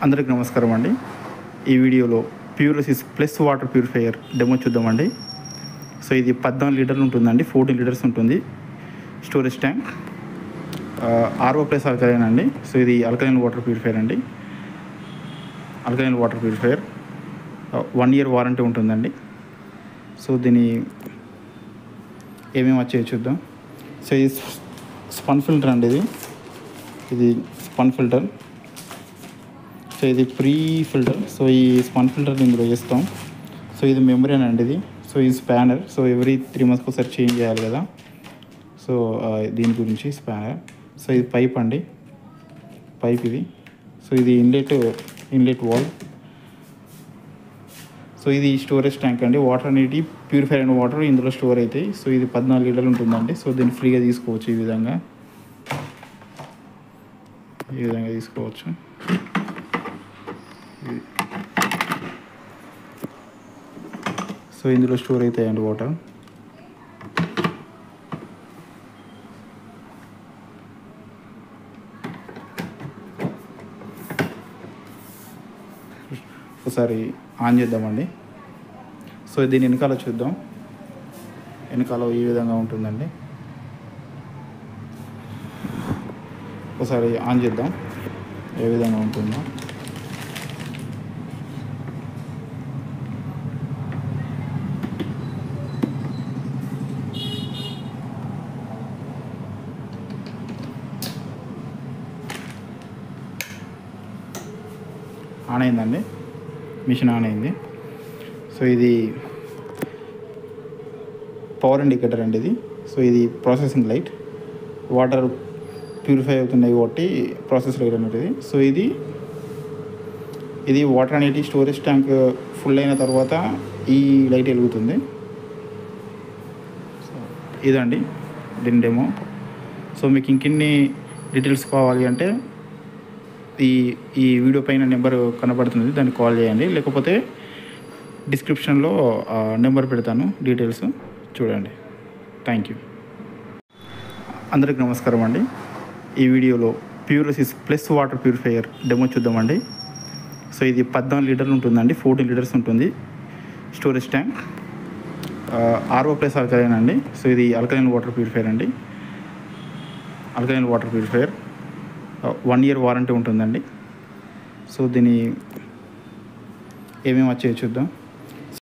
అందరికీ నమస్కారం అండి. ఈ వీడియోలో ప్యూరోసిస్ ప్లస్ వాటర్ ప్యూరిఫైయర్ డెమో చూద్దామండి. సో ఇది 14 లీటర్లు ఉంటుందండి, 14 లీటర్స్ ఉంటుంది storage tank. RO plus alkaline అండి. సో ఇది ఆల్కలైన్ వాటర్ ప్యూరిఫైయర్ అండి. Alkaline water purifier 1 year warranty ఉంటుందండి. సో దీని ఏమేమి వచ్చాయో చూద్దాం. సో ఇది స్పన్ ఫిల్టర్ అండి. ఇది స్పన్ ఫిల్టర్. సో ఇది ప్రీ ఫిల్టర్. సో ఈ స్పన్ ఫిల్టర్ ఇందులో వేస్తాం. సో ఇది మెమరీ అండి. ఇది సో ఇది స్పానర్. సో ఎవ్రీ 3 months ఒకసారి చేంజ్ చేయాలి కదా. సో దీని గురించి స్పానర్. సో ఇది పైప్ అండి, పైప్ ఇది. సో ఇది ఇన్లెట్ వాల్. సో ఇది స్టోరేజ్ ట్యాంక్ అండి. వాటర్ అనేది ప్యూరిఫై అయిన వాటర్ ఇందులో స్టోర్ అవుతాయి. సో ఇది 14 లీటర్లు ఉంటుందండి. సో దీన్ని ఫ్రీగా తీసుకోవచ్చు. ఈ విధంగా తీసుకోవచ్చు. సో ఇందులో స్టోర్ అవుతాయండి వాటర్. ఒకసారి ఆన్ చేద్దామండి. సో దీని వెనకాల చూద్దాం. వెనకాల ఈ విధంగా ఉంటుందండి. ఒకసారి ఆన్ చేద్దాం ఏ విధంగా ఉంటుందో. ఆన్ అయిందండి, మిషన్ ఆన్ అయింది. సో ఇది పవర్ ఇండికేటర్ అండి ఇది. సో ఇది ప్రాసెసింగ్ లైట్. వాటర్ ప్యూరిఫై అవుతున్నాయి కాబట్టి ప్రాసెస్ లైట్ అనేది. సో ఇది వాటర్ అనేది స్టోరేజ్ ట్యాంక్ ఫుల్ అయిన తర్వాత ఈ లైట్ వెలుగుతుంది. సో ఇదండి దీని డెమో. సో మీకు ఇంకెన్ని డీటెయిల్స్ కావాలి అంటే ఈ వీడియో పైన నెంబర్ కనబడుతుంది, దాన్ని కాల్ చేయండి. లేకపోతే డిస్క్రిప్షన్లో నెంబర్ పెడతాను, డీటెయిల్స్ చూడండి. Thank you. అందరికీ నమస్కారం అండి. ఈ వీడియోలో ప్యూరోసిస్ ప్లస్ వాటర్ ప్యూరిఫైయర్ డెమో చూద్దామండి. సో ఇది 14 లీటర్లు ఉంటుందండి, 14 లీటర్స్ ఉంటుంది storage tank. RO plus alkaline అండి. సో ఇది ఆల్కలైన్ వాటర్ ప్యూరిఫైయర్ అండి. Alkaline water purifier 1 year warranty ఉంటుందండి. సో దీని ఏమేమి వచ్చాయో చూద్దాం.